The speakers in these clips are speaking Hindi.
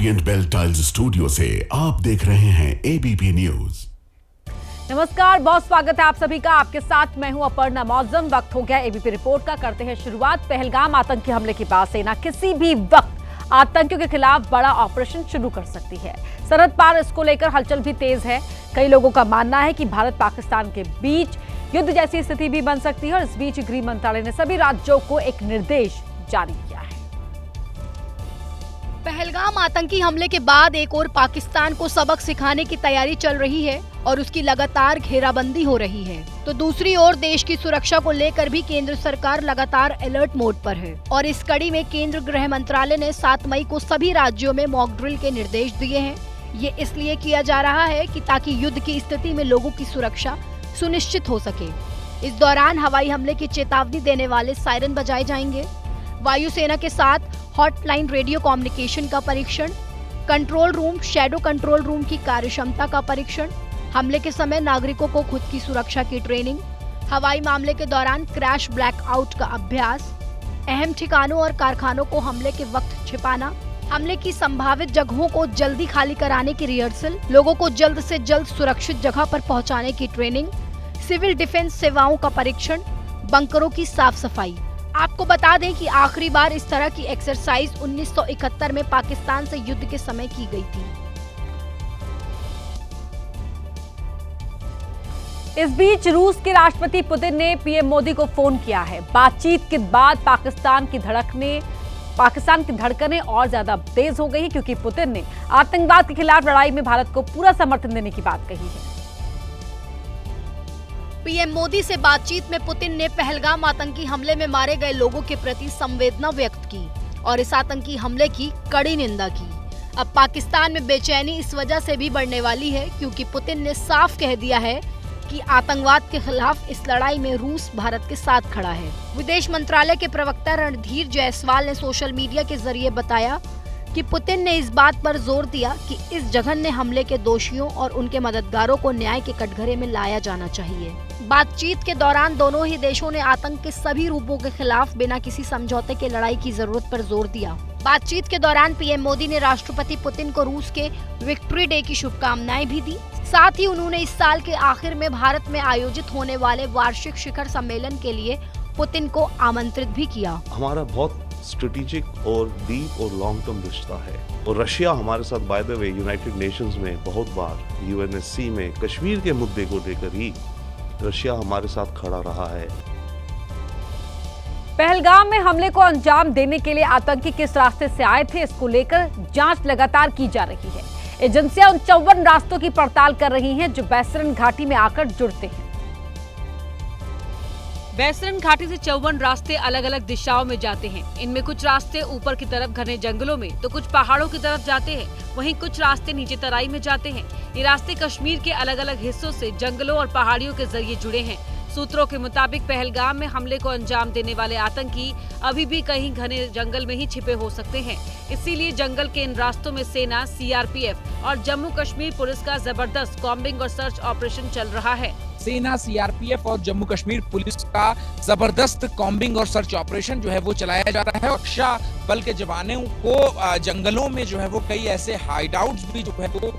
ओरिएंट बेल टाइल्स स्टूडियो से आप देख रहे हैं एबीपी न्यूज। नमस्कार, बहुत स्वागत है आप सभी का। आपके साथ मैं हूं अपर्णा मौजम। वक्त हो गया एबीपी रिपोर्ट का। करते हैं शुरुआत पहलगाम आतंकी हमले के बाद। सेना किसी भी वक्त आतंकियों के खिलाफ बड़ा ऑपरेशन शुरू कर सकती है। सरहद पार इसको लेकर हलचल भी तेज है। कई लोगों का मानना है कि भारत पाकिस्तान के बीच युद्ध जैसी स्थिति भी बन सकती है और इस बीच गृह मंत्रालय ने सभी राज्यों को एक निर्देश जारी किया है। पहलगाम आतंकी हमले के बाद एक और पाकिस्तान को सबक सिखाने की तैयारी चल रही है और उसकी लगातार घेराबंदी हो रही है, तो दूसरी ओर देश की सुरक्षा को लेकर भी केंद्र सरकार लगातार अलर्ट मोड पर है। और इस कड़ी में केंद्र गृह मंत्रालय ने 7 मई को सभी राज्यों में मॉक ड्रिल के निर्देश दिए हैं। ये इसलिए किया जा रहा है कि ताकि युद्ध की स्थिति में लोगों की सुरक्षा सुनिश्चित हो सके। इस दौरान हवाई हमले की चेतावनी देने वाले सायरन बजाए जाएंगे। वायुसेना के साथ हॉटलाइन रेडियो कम्युनिकेशन का परीक्षण, control room, shadow control room की कार्यक्षमता का परीक्षण, हमले के समय नागरिकों को खुद की सुरक्षा की ट्रेनिंग, हवाई मामले के दौरान क्रैश ब्लैकआउट का अभ्यास, अहम ठिकानों और कारखानों को हमले के वक्त छिपाना, हमले की संभावित जगहों को जल्दी खाली कराने की रिहर्सल, लोगों को जल्द से जल्द सुरक्षित जगह पर पहुंचाने की ट्रेनिंग, सिविल डिफेंस सेवाओं का परीक्षण, बंकरों की साफ सफाई। आपको बता दें कि आखिरी बार इस तरह की एक्सरसाइज 1971 में पाकिस्तान से युद्ध के समय की गई थी। इस बीच रूस के राष्ट्रपति पुतिन ने पीएम मोदी को फोन किया है। बातचीत के बाद पाकिस्तान की धड़कनें और ज्यादा तेज हो गई क्योंकि पुतिन ने आतंकवाद के खिलाफ लड़ाई में भारत को पूरा समर्थन देने की बात कही है। पीएम मोदी से बातचीत में पुतिन ने पहलगाम आतंकी हमले में मारे गए लोगों के प्रति संवेदना व्यक्त की और इस आतंकी हमले की कड़ी निंदा की। अब पाकिस्तान में बेचैनी इस वजह से भी बढ़ने वाली है क्योंकि पुतिन ने साफ कह दिया है कि आतंकवाद के खिलाफ इस लड़ाई में रूस भारत के साथ खड़ा है। विदेश मंत्रालय के प्रवक्ता रणधीर जायसवाल ने सोशल मीडिया के जरिए बताया कि पुतिन ने इस बात पर जोर दिया कि इस जघन्य हमले के दोषियों और उनके मददगारों को न्याय के कटघरे में लाया जाना चाहिए। बातचीत के दौरान दोनों ही देशों ने आतंक के सभी रूपों के खिलाफ बिना किसी समझौते के लड़ाई की जरूरत पर जोर दिया। बातचीत के दौरान पीएम मोदी ने राष्ट्रपति पुतिन को रूस के विक्ट्री डे की शुभकामनाएं भी दी। साथ ही उन्होंने इस साल के आखिर में भारत में आयोजित होने वाले वार्षिक शिखर सम्मेलन के लिए पुतिन को आमंत्रित भी किया। हमारा बहुत स्ट्रेटेजिक और डीप और लॉन्ग टर्म रिश्ता है और रशिया हमारे साथ by the way United Nations में बहुत बार यूएनएससी में कश्मीर के मुद्दे को लेकर ही रशिया हमारे साथ खड़ा रहा है। पहलगाम में हमले को अंजाम देने के लिए आतंकी किस रास्ते से आए थे, इसको लेकर जांच लगातार की जा रही है। एजेंसियां उन 54 रास्तों की पड़ताल कर रही हैं जो बैसरन घाटी में आकर जुड़ते हैं। बैसरन घाटी से 54 रास्ते अलग अलग दिशाओं में जाते हैं। इनमें कुछ रास्ते ऊपर की तरफ घने जंगलों में तो कुछ पहाड़ों की तरफ जाते हैं। वहीं कुछ रास्ते नीचे तराई में जाते हैं। ये रास्ते कश्मीर के अलग अलग हिस्सों से जंगलों और पहाड़ियों के जरिए जुड़े हैं। सूत्रों के मुताबिक पहलगाम में हमले को अंजाम देने वाले आतंकी अभी भी कहीं घने जंगल में ही छिपे हो सकते हैं। इसीलिए जंगल के इन रास्तों में सेना, सीआरपीएफ और जम्मू कश्मीर पुलिस का जबरदस्त कॉम्बिंग और सर्च ऑपरेशन चल रहा है। सेना, सीआरपीएफ और जम्मू कश्मीर पुलिस का जबरदस्त कॉम्बिंग और सर्च ऑपरेशन जो है वो चलाया जा रहा है। और रक्षा बल के जवानों को जंगलों में जो है वो कई ऐसे हाइडआउट्स भी जो है वो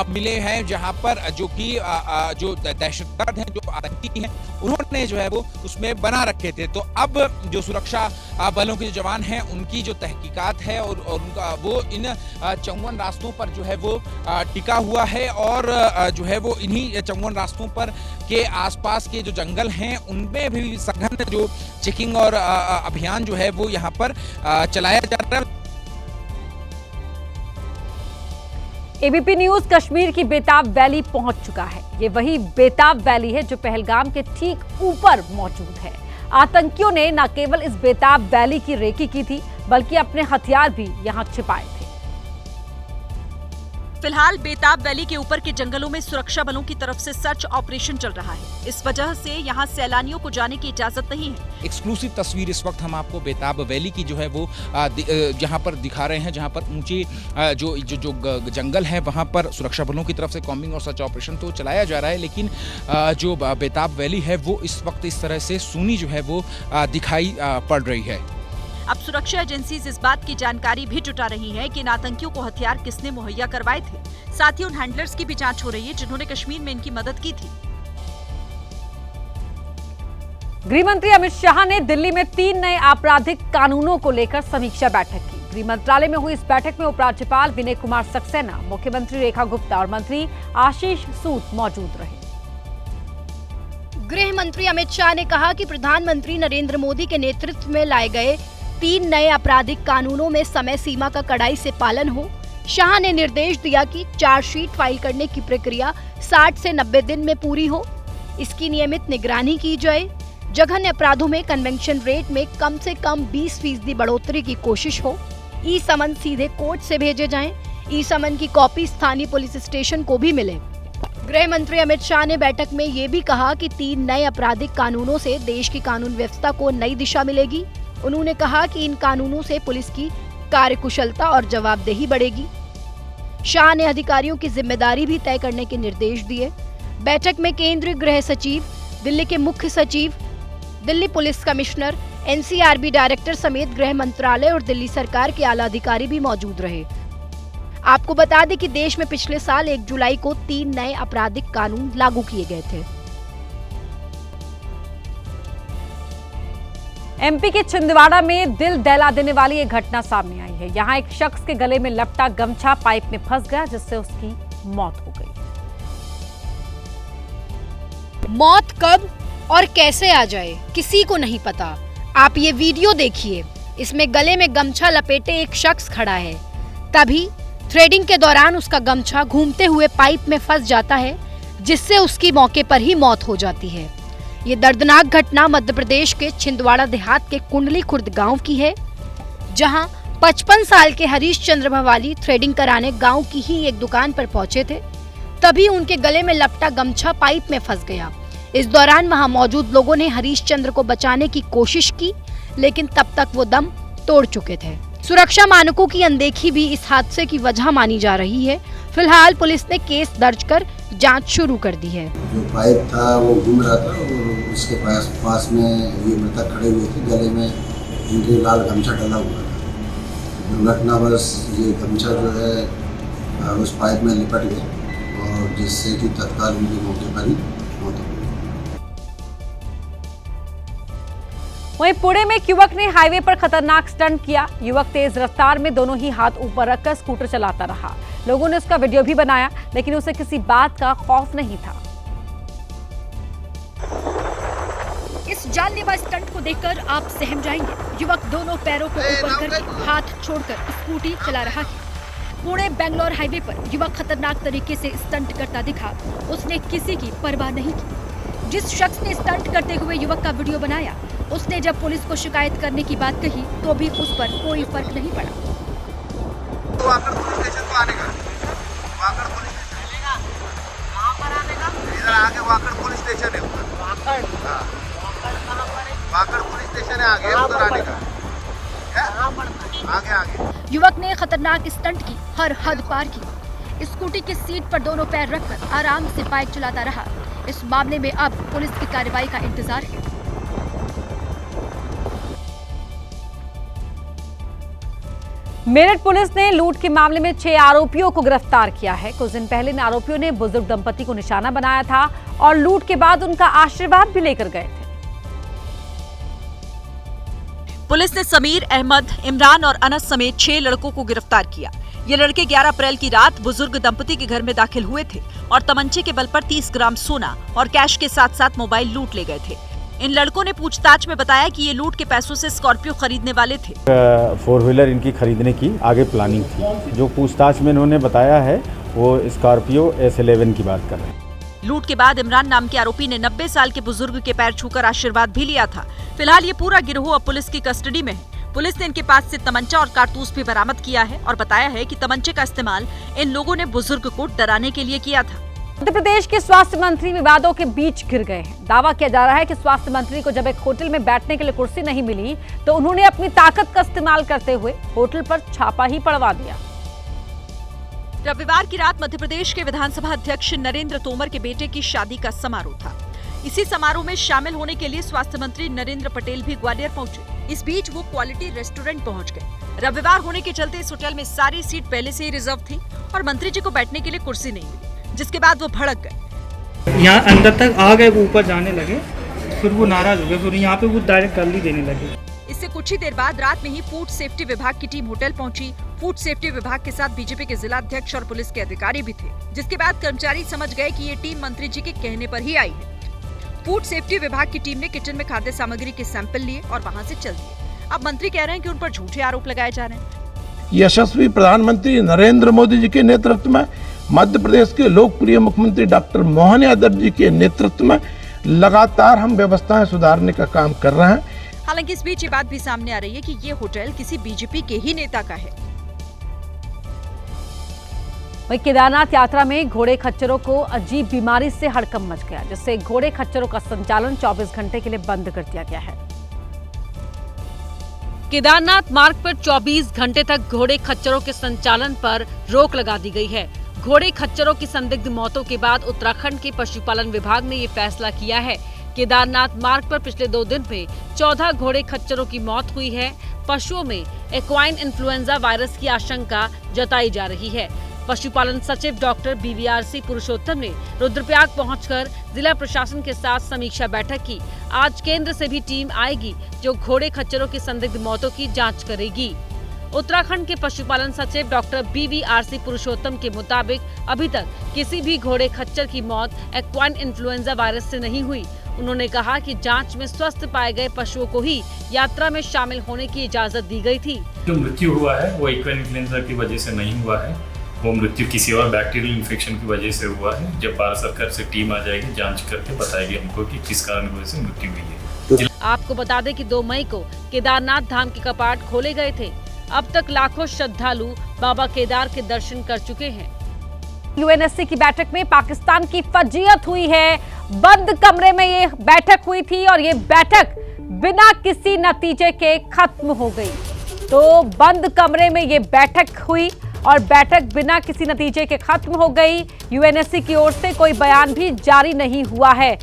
मिले हैं जहां पर जो दहशतगर्द हैं, जो आतंकी हैं, उन्होंने जो है वो उसमें बना रखे थे। तो अब जो सुरक्षा बलों के जवान हैं उनकी जो तहकीकात है और उनका वो इन 54 रास्तों पर जो है वो टिका हुआ है और जो है वो इन्हीं 54 रास्तों पर के आसपास के जो जंगल हैं उनमें भी सघन जो चेकिंग और अभियान जो है वो यहाँ पर चलाया जा रहा है। एबीपी न्यूज कश्मीर की बेताब वैली पहुंच चुका है। ये वही बेताब वैली है जो पहलगाम के ठीक ऊपर मौजूद है। आतंकियों ने न केवल इस बेताब वैली की रेकी की थी बल्कि अपने हथियार भी यहाँ छिपाए थे। फिलहाल बेताब वैली के ऊपर के जंगलों में सुरक्षा बलों की तरफ से सर्च ऑपरेशन चल रहा है। इस वजह से यहाँ सैलानियों को जाने की इजाजत नहीं है। एक्सक्लूसिव तस्वीर इस वक्त हम आपको बेताब वैली की जो है वो यहाँ पर दिखा रहे हैं, जहाँ पर ऊंचे जो जंगल है वहाँ पर सुरक्षा बलों की तरफ से कॉम्बिंग और सर्च ऑपरेशन तो चलाया जा रहा है, लेकिन जो बेताब वैली है वो इस वक्त इस तरह से सूनी जो है वो दिखाई पड़ रही है। अब सुरक्षा एजेंसी इस बात की जानकारी भी जुटा रही है कि इन आतंकियों को हथियार किसने मुहैया करवाए थे। साथ ही उन हैंडलर्स की भी जांच हो रही है जिन्होंने कश्मीर में इनकी मदद की थी। गृह मंत्री अमित शाह ने दिल्ली में 3 नए आपराधिक कानूनों को लेकर समीक्षा बैठक की। गृह मंत्रालय में हुई इस बैठक में उपराज्यपाल विनय कुमार सक्सेना, मुख्यमंत्री रेखा गुप्ता और मंत्री आशीष सूद मौजूद रहे। गृह मंत्री अमित शाह ने कहा कि प्रधानमंत्री नरेंद्र मोदी के नेतृत्व में लाए गए 3 नए आपराधिक कानूनों में समय सीमा का कड़ाई से पालन हो। शाह ने निर्देश दिया कि चार्जशीट फाइल करने की प्रक्रिया 60 से 90 दिन में पूरी हो। इसकी नियमित निगरानी की जाए। जघन्य अपराधों में कन्वेंशन रेट में कम से कम 20% बढ़ोतरी की कोशिश हो। ई समन सीधे कोर्ट से भेजे जाएं। ई समन की कॉपी स्थानीय पुलिस स्टेशन को भी मिले। गृह मंत्री अमित शाह ने बैठक में ये भी कहा कि 3 नए आपराधिक कानूनों से देश की कानून व्यवस्था को नई दिशा मिलेगी। उन्होंने कहा कि इन कानूनों से पुलिस की कार्यकुशलता और जवाबदेही बढ़ेगी। शाह ने अधिकारियों की जिम्मेदारी भी तय करने के निर्देश दिए। बैठक में केंद्रीय गृह सचिव, दिल्ली के मुख्य सचिव, Delhi police commissioner, NCRB director समेत गृह मंत्रालय और दिल्ली सरकार के आला अधिकारी भी मौजूद रहे। आपको बता दें कि देश में पिछले साल 1 जुलाई को 3 नए आपराधिक कानून लागू किए गए थे। एमपी के छिंदवाड़ा में दिल दहला देने वाली एक घटना सामने आई है। यहाँ एक शख्स के गले में लपटा गमछा पाइप में फंस गया, जिससे उसकी मौत हो गई। मौत कब और कैसे आ जाए किसी को नहीं पता। आप ये वीडियो देखिए। इसमें गले में गमछा लपेटे एक शख्स खड़ा है। तभी थ्रेडिंग के दौरान उसका गमछा घूमते हुए पाइप में फंस जाता है, जिससे उसकी मौके पर ही मौत हो जाती है। ये दर्दनाक घटना मध्य प्रदेश के छिंदवाड़ा देहात के कुंडली खुर्द गांव की है, जहां 55 साल के हरीश चंद्र भवाली थ्रेडिंग कराने गांव की ही एक दुकान पर पहुंचे थे। तभी उनके गले में लपटा गमछा पाइप में फंस गया। इस दौरान वहां मौजूद लोगों ने हरीश चंद्र को बचाने की कोशिश की, लेकिन तब तक वो दम तोड़ चुके थे। सुरक्षा मानकों की अनदेखी भी इस हादसे की वजह मानी जा रही है। फिलहाल पुलिस ने केस दर्ज कर जांच शुरू कर दी है। जो पाइप था वो घूम रहा था और उसके पास में ये मृतक खड़े हुए थे। गले में इनके लाल गमछा डला हुआ था। दुर्घटनावश ये गमछा जो है उस पाइप में लिपट गया और जिससे कि तत्काल उनकी मौके पर ही मौत हो गई। वहीं पुणे में एक युवक ने हाईवे पर खतरनाक स्टंट किया। युवक तेज रफ्तार में दोनों ही हाथ ऊपर रखकर स्कूटर चलाता रहा। लोगों ने उसका वीडियो भी बनाया, लेकिन उसे किसी बात का खौफ नहीं था। इस जानलेवा स्टंट को देखकर आप सहम जाएंगे। युवक दोनों पैरों को ऊपर करके हाथ छोड़कर स्कूटी चला रहा है। पुणे बेंगलोर हाईवे पर युवक खतरनाक तरीके से स्टंट करता दिखा। उसने किसी की परवाह नहीं की। जिस शख्स ने स्टंट करते हुए युवक का वीडियो बनाया, उसने जब पुलिस को शिकायत करने की बात कही तो भी उस पर कोई फर्क नहीं पड़ा। वाकड़ पुलिस स्टेशन को आने का, वाकड़ पुलिस स्टेशन कहाँ पर आने का? इधर आगे वाकड़ पुलिस स्टेशन है। वाकड़ पुलिस स्टेशन है आगे, उधर आने का आगे। युवक ने खतरनाक स्टंट की हर हद पार की। स्कूटी की सीट पर दोनों पैर रखकर आराम से बाइक चलाता रहा। इस मामले में अब पुलिस की कार्रवाई का इंतजार है। मेरठ पुलिस ने लूट के मामले में 6 आरोपियों को गिरफ्तार किया है। कुछ दिन पहले इन आरोपियों ने बुजुर्ग दंपति को निशाना बनाया था और लूट के बाद उनका आशीर्वाद भी लेकर गए थे। पुलिस ने समीर, अहमद, इमरान और अनस समेत 6 लड़कों को गिरफ्तार किया। ये लड़के 11 अप्रैल की रात बुजुर्ग दंपति के घर में दाखिल हुए थे और तमंचे के बल पर 30 ग्राम सोना और कैश के साथ साथ मोबाइल लूट ले गए थे। इन लड़कों ने पूछताछ में बताया कि ये लूट के पैसों से स्कॉर्पियो खरीदने वाले थे। 4 व्हीलर इनकी खरीदने की आगे प्लानिंग थी। जो पूछताछ में इन्होंने बताया है वो स्कॉर्पियो S11 की बात कर रहे हैं। लूट के बाद इमरान नाम के आरोपी ने 90 साल के बुजुर्ग के पैर छूकर आशीर्वाद भी लिया था। फिलहाल ये पूरा गिरोह अब पुलिस की कस्टडी में है। पुलिस ने इनके पास से तमंचा और कारतूस भी बरामद किया है और बताया है कि तमंचे का इस्तेमाल इन लोगों ने बुजुर्ग को डराने के लिए किया था। मध्य प्रदेश के स्वास्थ्य मंत्री विवादों के बीच घिर गए हैं। दावा किया जा रहा है कि स्वास्थ्य मंत्री को जब एक होटल में बैठने के लिए कुर्सी नहीं मिली तो उन्होंने अपनी ताकत का इस्तेमाल करते हुए होटल पर छापा ही पड़वा दिया। रविवार की रात मध्य प्रदेश के विधानसभा अध्यक्ष नरेंद्र तोमर के बेटे की शादी का समारोह था। इसी समारोह में शामिल होने के लिए स्वास्थ्य मंत्री नरेंद्र पटेल भी ग्वालियर पहुंचे। इस बीच वो क्वालिटी रेस्टोरेंट पहुंच गए। रविवार होने के चलते इस होटल में सारी सीट पहले से ही रिजर्व थी और मंत्री जी को बैठने के लिए कुर्सी नहीं मिली, जिसके बाद वो भड़क गए। यहाँ अंदर तक आ गए, वो ऊपर जाने लगे, फिर वो नाराज हो गए, फिर यहाँ पे वो डायरेक्ट गाली देने लगे। इससे कुछ ही देर बाद रात में ही फूड सेफ्टी विभाग की टीम होटल पहुंची। फूड सेफ्टी विभाग के साथ बीजेपी के जिला अध्यक्ष और पुलिस के अधिकारी भी थे, जिसके बाद कर्मचारी समझ गए कि ये टीम मंत्री जी के कहने पर ही आई है। फूड सेफ्टी विभाग की टीम ने किचन में खाद्य सामग्री के सैंपल लिए और वहां से चल दिए। अब मंत्री कह रहे हैं कि उन पर झूठे आरोप लगाए जा रहे हैं। यशस्वी प्रधानमंत्री नरेंद्र मोदी जी के नेतृत्व में, मध्य प्रदेश के लोकप्रिय मुख्यमंत्री डॉक्टर मोहन यादव जी के नेतृत्व में लगातार हम व्यवस्थाएं सुधारने का काम कर रहे हैं। हालांकि इस बीच ये बात भी सामने आ रही है कि ये होटल किसी बीजेपी के ही नेता का है। वहीं केदारनाथ यात्रा में घोड़े खच्चरों को अजीब बीमारी से हड़कंप मच गया, जिससे घोड़े खच्चरों का संचालन 24 घंटे के लिए बंद कर दिया गया है। केदारनाथ मार्ग पर 24 घंटे तक घोड़े खच्चरों के संचालन पर रोक लगा दी गई है। घोड़े खच्चरों की संदिग्ध मौतों के बाद उत्तराखंड के पशुपालन विभाग ने ये फैसला किया है। केदारनाथ मार्ग पर पिछले 2 दिन में 14 घोड़े खच्चरों की मौत हुई है। पशुओं में एक्वाइन इन्फ्लुएंजा वायरस की आशंका जताई जा रही है। पशुपालन सचिव डॉक्टर BVRC पुरुषोत्तम ने रुद्रप्रयाग पहुंचकर जिला प्रशासन के साथ समीक्षा बैठक की। आज केंद्र से भी टीम आएगी जो घोड़े खच्चरों की संदिग्ध मौतों की जांच करेगी। उत्तराखंड के पशुपालन सचिव डॉक्टर BVRC पुरुषोत्तम के मुताबिक अभी तक किसी भी घोड़े खच्चर की मौत एक्वाइन इन्फ्लुएंजा वायरस से नहीं हुई। उन्होंने कहा कि जांच में स्वस्थ पाए गए पशुओं को ही यात्रा में शामिल होने की इजाजत दी गई थी। जो मृत्यु हुआ है वो एक्वाइन इन्फ्लुएंजा की वजह से नहीं हुआ है, वो मृत्यु किसी और बैक्टीरियल इन्फेक्शन की वजह से हुआ है। जब भारत सरकार से टीम आ जाएगी, जांच करके बताएगी हमको कि किस कारण की वजह से मृत्यु हुई है। आपको बता दें कि 2 मई को केदारनाथ धाम के कपाट खोले गए थे। अब तक लाखों श्रद्धालु बाबा केदार के दर्शन कर चुके हैं। UNSC की बैठक में पाकिस्तान की फजीयत हुई है। बंद कमरे में ये बैठक हुई थी और ये बैठक बिना किसी नतीजे के खत्म हो गई। तो बंद कमरे में ये बैठक हुई और बैठक बिना किसी नतीजे के खत्म हो गई। UNSC की ओर से कोई बयान भी जारी नहीं हुआ है।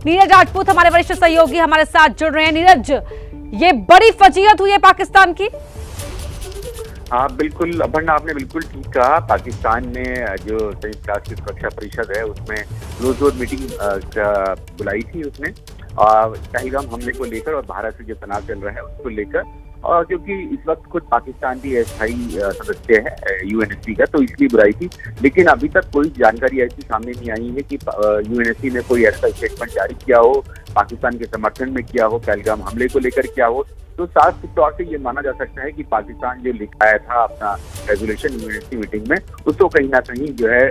नीरज राजपूत हमारे वरिष्ठ सहयोगी हमारे साथ जुड़ रहे हैं। नीरज, ये बड़ी फजीयत हुई है पाकिस्तान की। हाँ बिल्कुल अपर्णा, आपने बिल्कुल ठीक कहा। पाकिस्तान ने जो संयुक्त राष्ट्र सुरक्षा परिषद है उसमें क्लोज डोर मीटिंग बुलाई थी उसने, पहलगाम हमले को लेकर और भारत से जो तनाव चल रहा है उसको लेकर, और क्योंकि इस वक्त खुद पाकिस्तान भी अस्थायी सदस्य है UNSC का, तो इसलिए बुलाई थी। लेकिन अभी तक कोई जानकारी ऐसी सामने नहीं आई है कि UNSC ने कोई ऐसा स्टेटमेंट जारी किया हो, पाकिस्तान के समर्थन में किया हो, पहलगाम हमले को लेकर किया हो। तो साफ तौर से ये माना जा सकता है कि पाकिस्तान जो लिखाया था अपना रेजोल्यूशन UNSC मीटिंग में, उसको कहीं ना कहीं जो है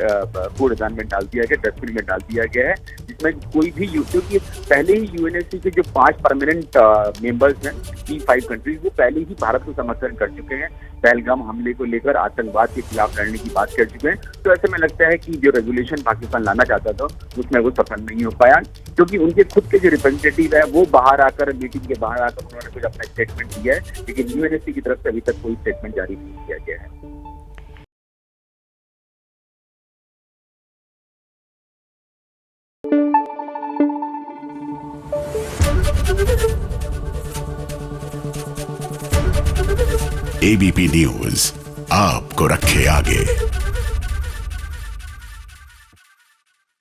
कूड़ेदान में डाल दिया गया, डस्टबिन में डाल दिया गया है, जिसमें कोई भी, क्योंकि पहले ही UNSC के जो 5 परमानेंट मेंबर्स हैं, 5 कंट्रीज, वो पहले ही भारत को समर्थन कर चुके हैं, पहलगाम हमले को लेकर आतंकवाद के खिलाफ लड़ने की बात कर चुके हैं। तो ऐसे में लगता है कि जो रेजोल्यूशन पाकिस्तान लाना चाहता था उसमें वो सफल नहीं हो पाया, क्योंकि उनके खुद के जो रिप्रेजेंटेटिव है वो बाहर आकर, मीटिंग के बाहर आकर उन्होंने कुछ अपना स्टेटमेंट दिया है, लेकिन UNSC की तरफ से अभी तक कोई स्टेटमेंट जारी नहीं किया गया है। ABP न्यूज आपको रखे आगे।